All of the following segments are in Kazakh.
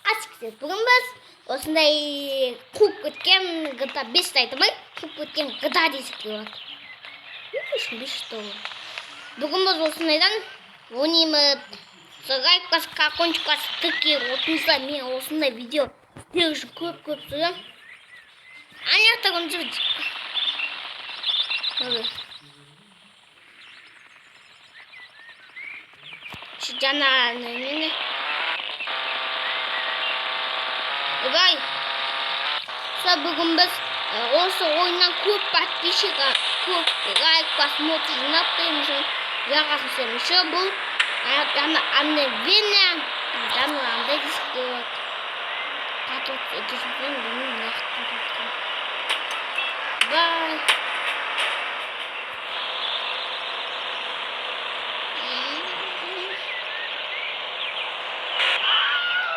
Aisikkz. Бүгін біз осындай қуып кеткен GTA 5 айтамай, қуып кеткен GTA десек те болады. Бүгін біз осындайдан ойнаймыз. Лайк басып, колокольчик басып, тіркеліп отырса, мен осындай видео істеу үшін көп сөйлем. Аяқта көрсетіп. Жаңа не? Ой. Бүгін біз осы ойыннан көп подписчикқа, көп лайк просмотр жинап қоймыз. Жағасын сөйлемеші бұл обновление. Жаңа андай десек те болады. Қатып екесін білмеймін, нақтын қатқан. Бай.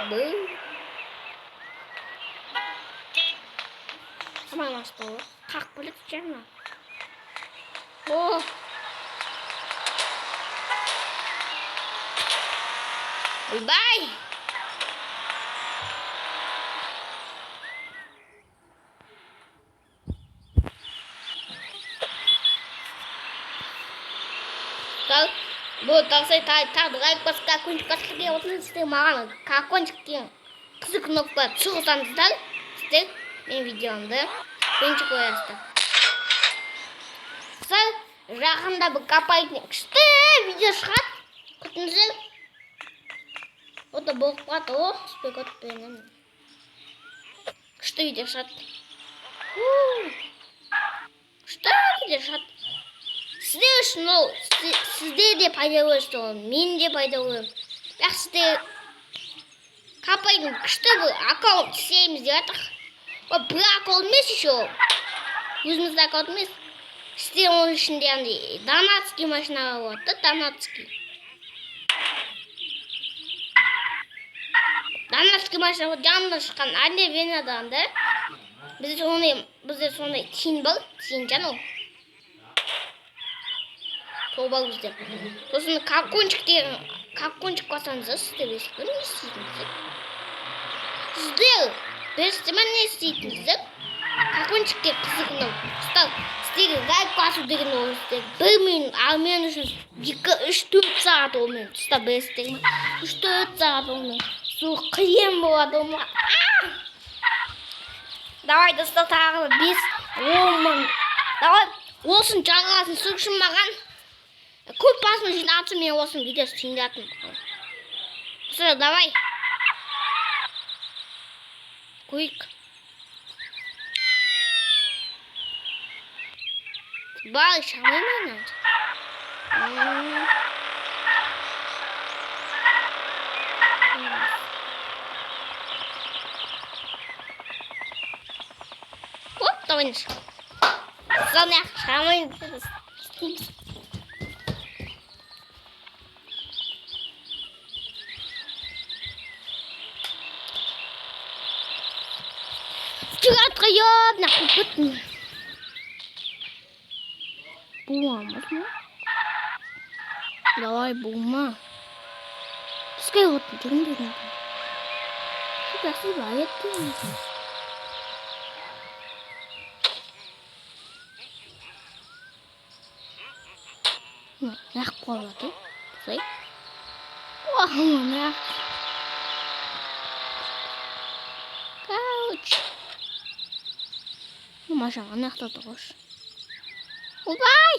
Бұл. Tamam hasta o. Kalk böyle tutacağım mı? Oh. Bye. Bu tavsiye lайк басып, колокольчик басып деген отырсыздар маған колокольчиктен қызыл кнопка шығысаңыздар, сіздер мен видеомды бірінші қоясыздар. Жақында бір капайтын күшті видео шығады. Күтіңіздер. Ота болып қалады. Спек өтпейін. Күшті видео шығады. Күшті видео шығады. Сіздер үшін ол, сіздер де пайда көрсін ол, мен де пайда көрем. Бірақ сіздер капайтын күшті бір аккаунт істейміз деп жатыр. Ол бір аккаунт емес еще. Өзімізді аккаунт емес. Сіздер оның ішінде донатский машинаға болады, донатский. Донатский машина жанында шыққан әлде венадан да. Бізде сондай тиын бар, тиын жан ол. Сол бар бізде. Сосын колокольчик басаңыздар, сіздер бесіп не істейтініздер? Сіздер бесіп не істейтініздер? Колокольчикте қызығынан ұстап, сіздерге лайк басу деген ол сіздер 1 минут, ал мен үшін 2-3-4 сағат ол мен ұстап бесіздер ме? 3-4 сағат ол мен. Сол қиын болады ол мен. Давай достар тағы 5-10 мың. Давай олсын жағасын сүршін маған. Көп басын жинатсын мен олсын видеосы теңдетін. Все, давай. Қойық. Бай, шамаймен әді. Оп, давайныш. Соны шамаймен істейміз. Чего отхает, нахуй пытный. Булма, давай, булма. Пускай вот дурный. Спасибо, а это не знаю. Легко вот, смотри. О, мягко. Короче. Ну, Маша, она кто-то уж. Убай!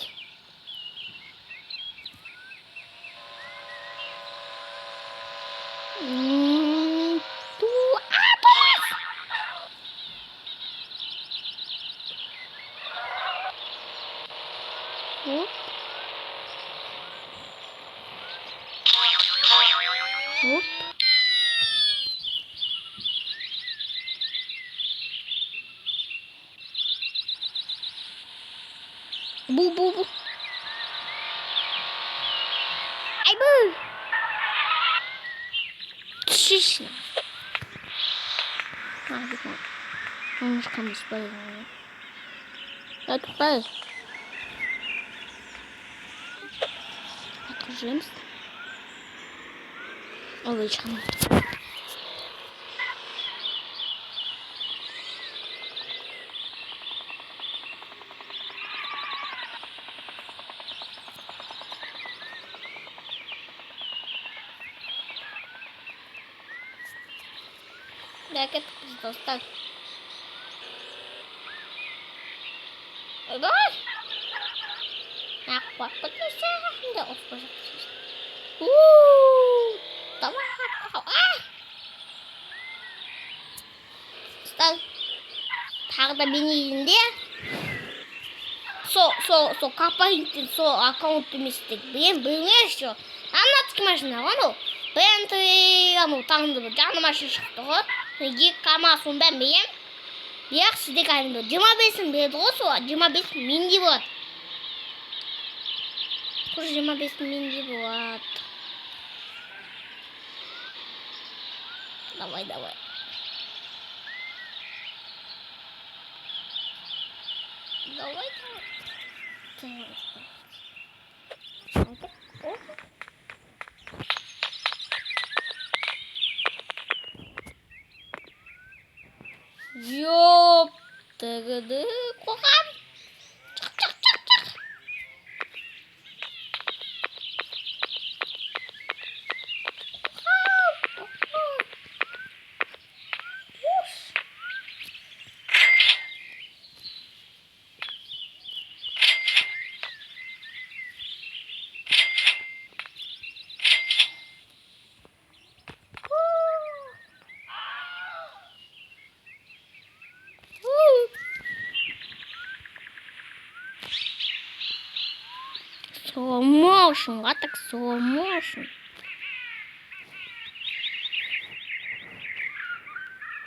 Оп. Оп. Бу-бу-бу. Ай, бу! Отлично. Немножко не спалил. Отпал. Откружимся. Ой, чам. Да, кетіңіздер достар. Давай. Ақпақ көтесі. Да, оф қожақ. Давай. Достар. Тағы да бейнелінде. Со капаинттен со аккаунт еместік. Біліңізші. Анатық машина ғану. Бәнтігі таңды бір жаны машина шықты ғой. Екі камасын бән бейім. Бірақ сізде кәдімді 25-ін берді ғой, сол 25 менде болады. Сол 25 менде болады. Давай. Йоп, тігіді қоғам. Чық. Slow motion, а так slow motion.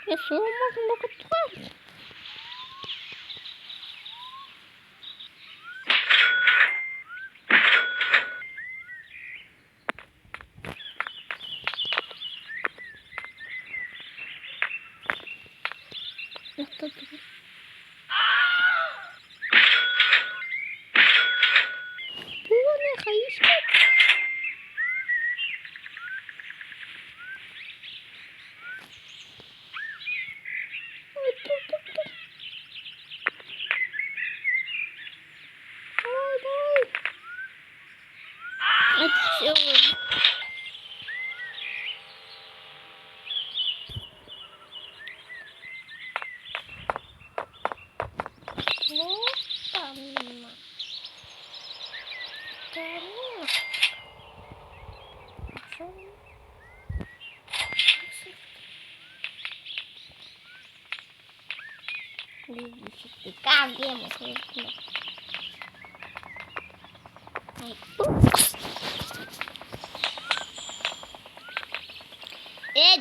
Я slow motion могу творить.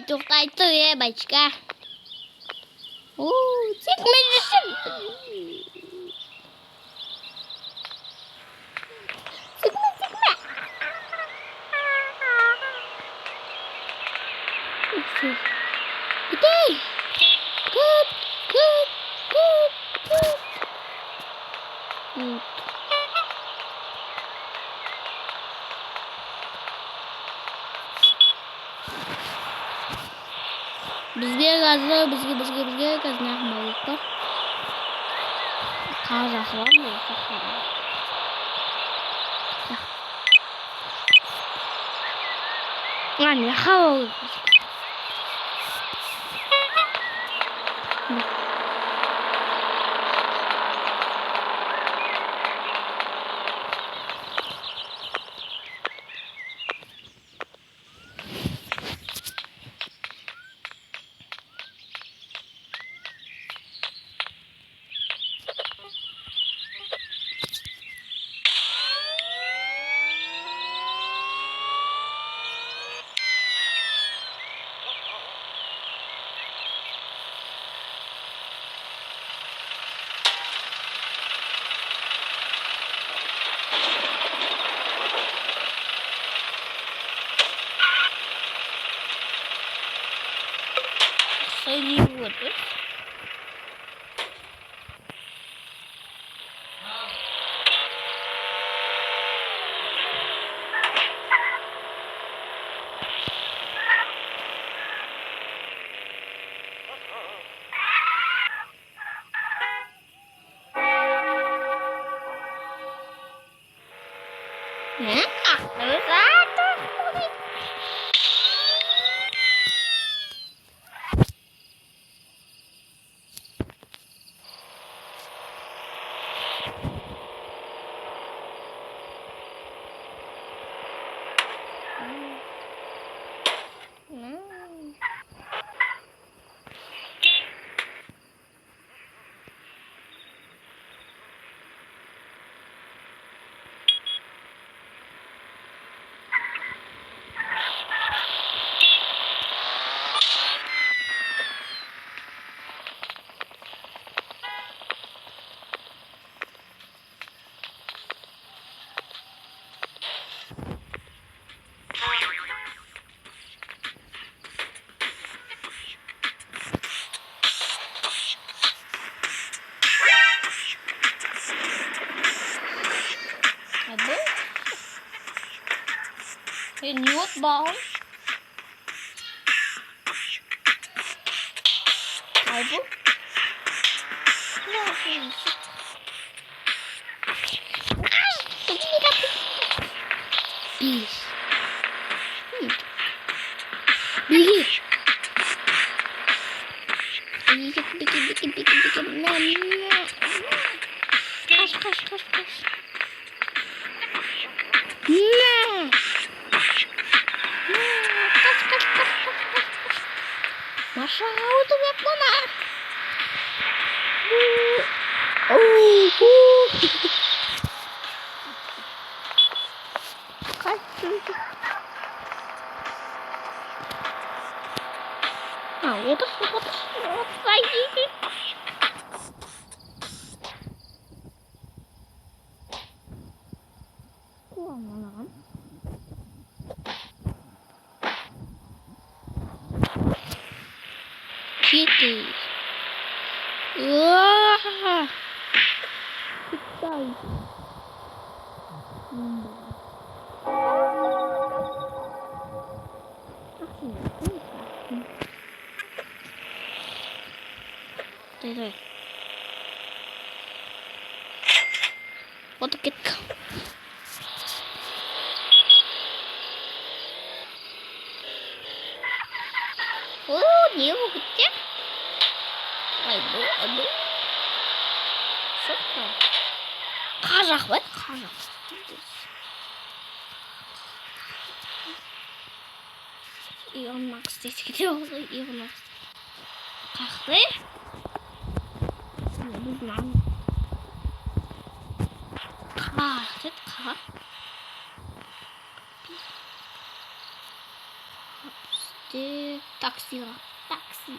Тоқтай тұр, бачка. Секме жүрсін. Секме. Бітей. Күп. Бізге қазына ақмалық бар. Қазақы бар ма? Не хавал. Nhốt bóng. Ai bu? Maşallah oldu hep bana. Kaçtı. Ha, o da sayıydı. Kullanmadan. Kitty. Wah. Kitty. Đây. What the kid? Nhiều một chắc. Ay bu. Çok da. Kazak var, kazak. İyi olmak istedik oldu, iyi olmak. Kalktı. Bilmem. Kalktı. Taksi var. Taksi.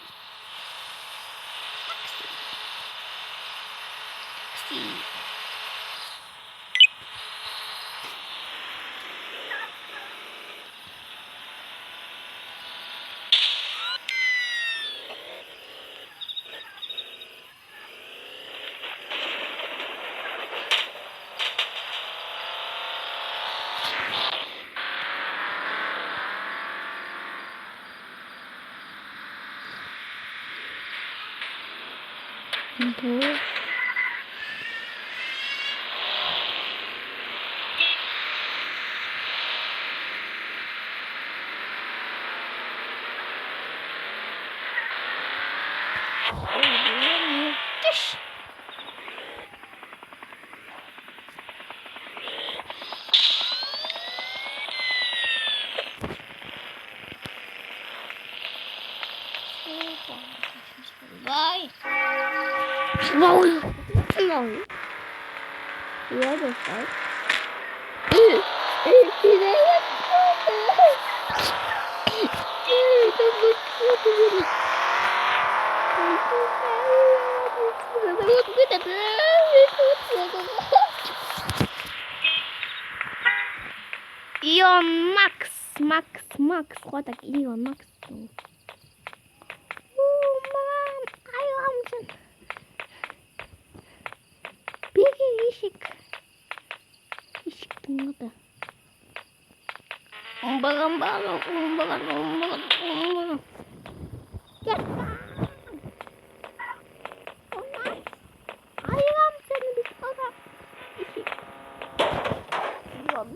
Bu. Müthiş. Bye. Wow. Ya dostlar. Ion Max. What a Ion Max. Adı. Umbalan. Gel. Hayvan seni bir sonra. Yok.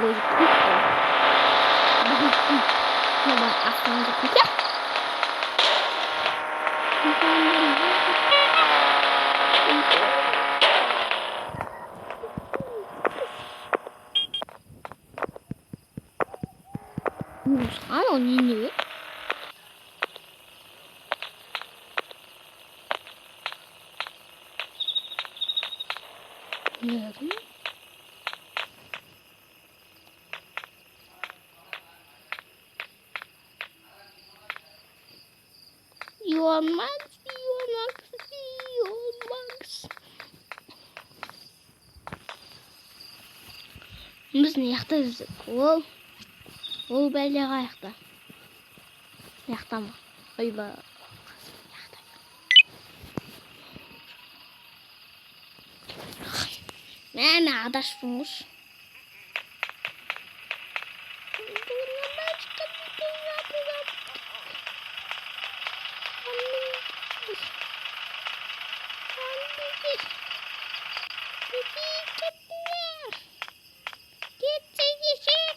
ғой. Мына астан кетті. Ано не? Yarım. Yormaz. Biz ne yakta yüzdük? Ol belli ayakta. Yakta mı? Ayba. Meme adaş bulmuş.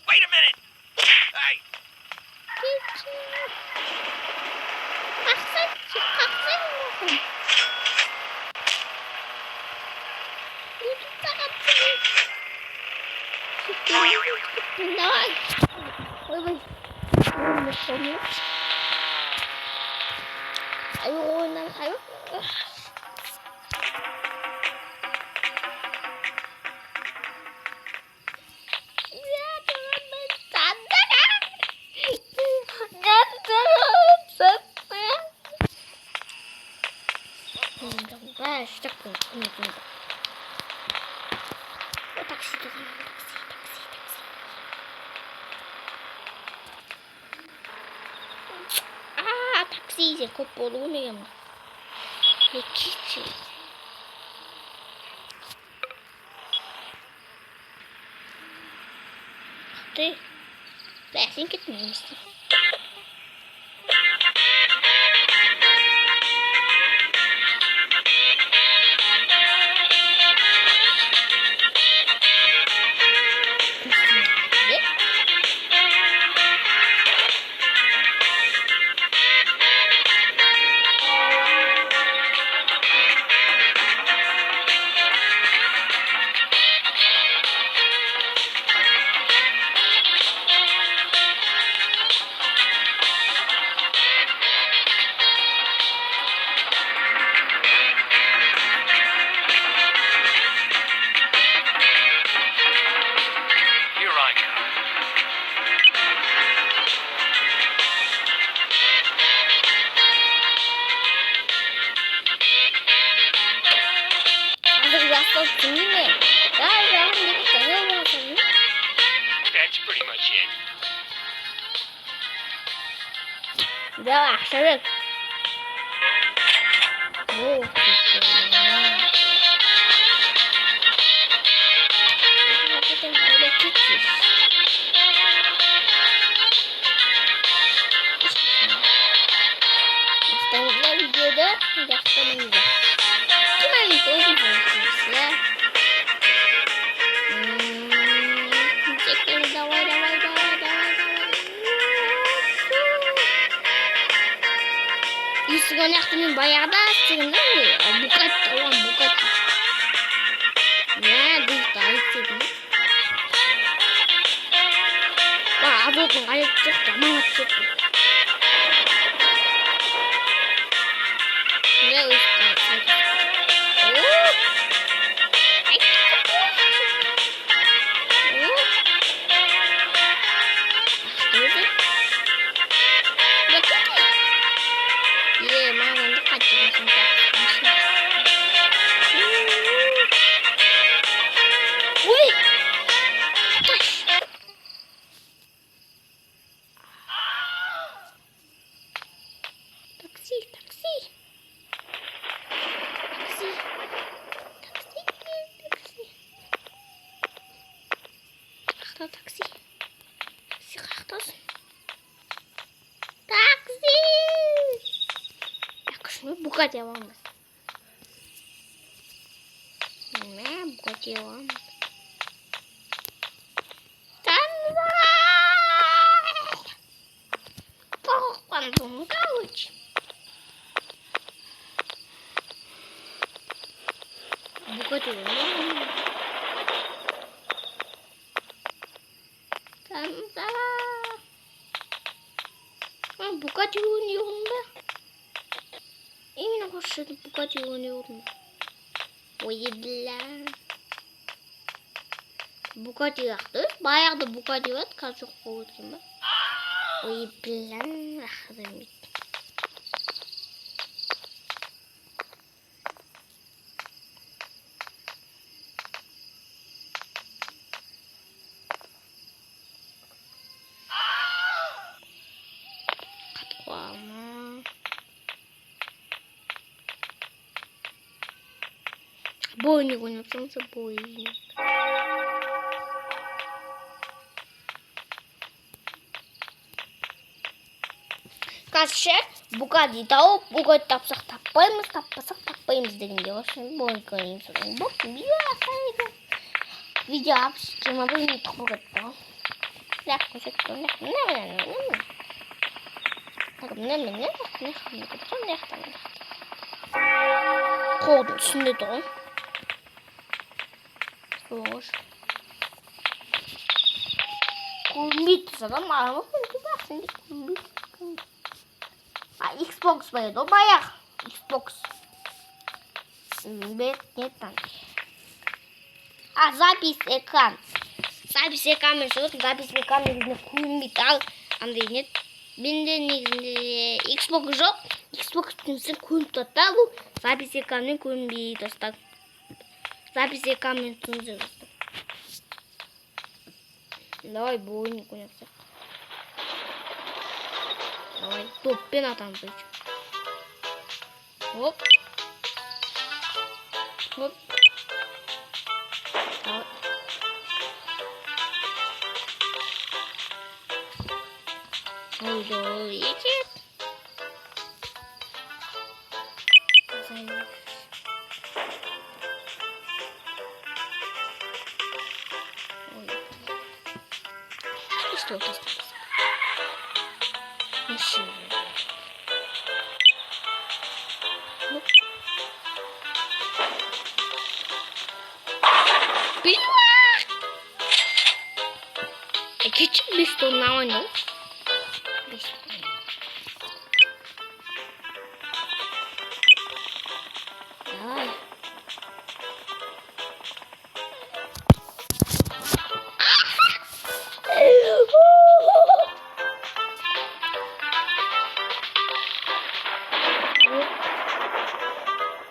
Wait a minute! Hey! Давай. Ой. Ayo. Такси изе көп болуы меген. Екінші. Ты. Сен кетмеймісің. That's pretty much it. Давай, шарик. Естіген яқтымен баяғыда істегенде букат тауан букат. Бұйықты айтседім. Абылдың қайып жоқ, жаман атсет. Такси. Такси қақтасын. Такси! Якшыны бұға девамыз. Бұға девамыз. Ну, короче. Букати ойнауын. Букати ойнауын ба? Именно осы жерде Букати ойнауын. Ой, бля. Букати ақты. Баяғыда Букати бат, қазір жоқ болып өткен ба? Ой, бля, рахмет. Бойник ойнапсаңыза бойник. Қазір Букати тауып, Букати тапсақ таппаймыз, таппасақ таппаймыз дегенде осы бойник ойнаймыз. Видео апсыз 21 минут болып кетті. Қолдың үстінде тұғын. Соғыш. Қолмейді садам армақ өте бақсын де қолмейді. Xbox baydı o bayağı. Xbox. Нет там. Запись экран. Запись экран мен жазып, запись экран негізінде қолмейді. Ал андай нет. Менде негізінде Xbox жоқ. Xbox түнсін көрініп тұрады да бұл. Запись экранмен көрінбей достар. Запись экранмен түнсін достар. Давай бойник ойнапсақ. Давай топпен атамыз өйчі. Оп. Оп. Давай. Ой, етет. Что? Еще. Küçük bir sorunla oynadım. Давай.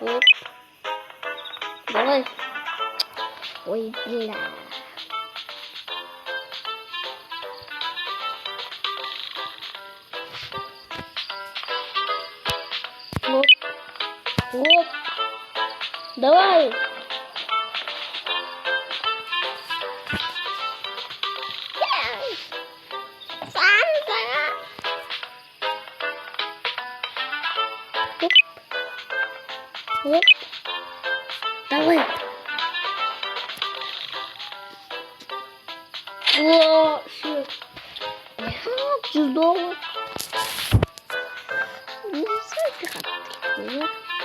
Оп. Давай. Ой, бля. Оп. Оп. Давай. Оп. Давай. О, все. Чудово.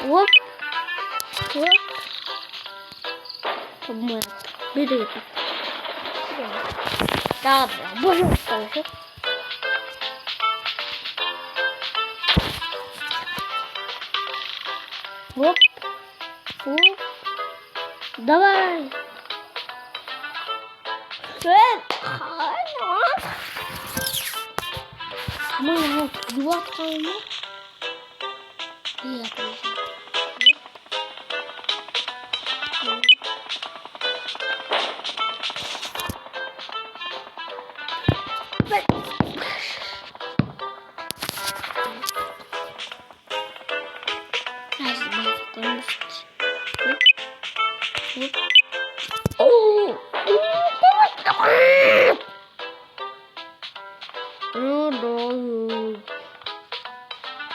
Оп. Оп. По-моему. Бери это. Да, пожалуйста, уже. Оп. Оп. Давай. Мы вот два отправим. И я поезжаю.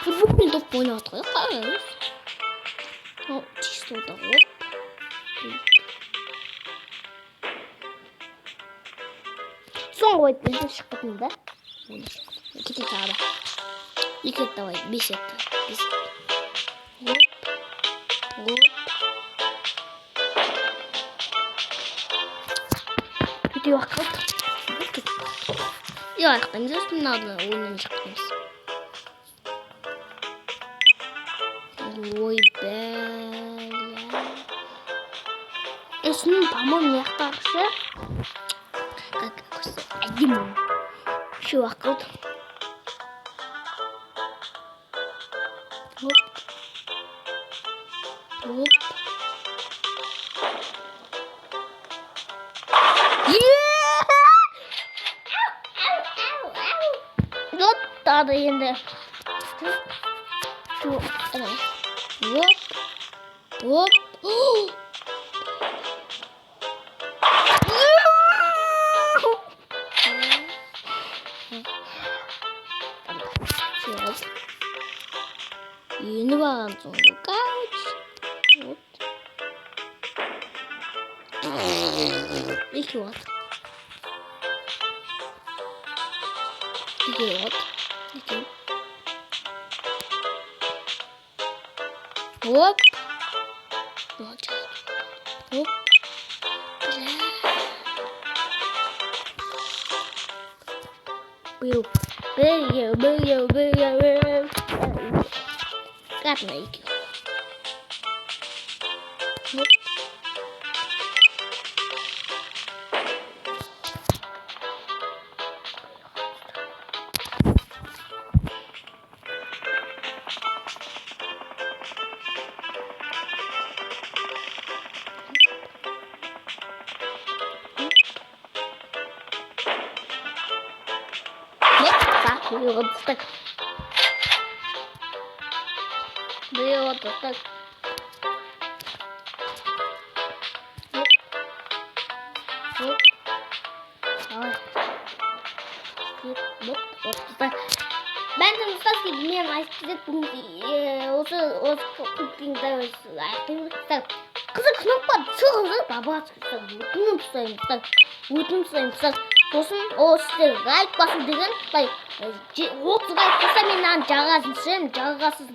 Футболмен топ ойнап жатқан қараңыз. Чисто да оп. Соңғы ойыннан шығып кеттім да. Кете тағы да. 2 рет давай, 5 рет. 5 рет. Оп. Өте уақыт қалды. Аяқтаймыз, осыны ойыннан шықтаймыз. Ой, бәлә. Осыны, по-моему, аяқтағышы. Как әдемі. Еще уақыт қалды. Оп. Тады енді. Оп. Енді баған соңғы қауч. Екі от. Оп. Оп. Бил. Катна екі. Оп. Вот так. Вот так. Вот так. Ben de Mustafa gitmeye başladık. Осы кухнада айтайын. Қызық нокпа шығыңыз, баба өтінім сұраймын. Сосын осы лайк басып деген, 30 лайк болса мен жағасын түсіремін, жағасын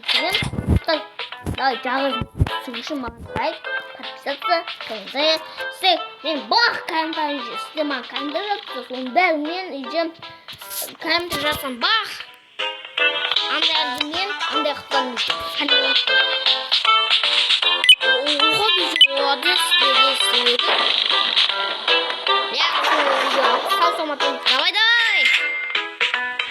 түсіруші маған лайк, подписаться, комментарий. Мен бақ комментарий істе маған комментарий жатса, соның бәрімен үйден комментарий жатсам бақ. Андай әдімен, андай қыттан үйден. Оға бүйші оғады істеді. Я сау-саламат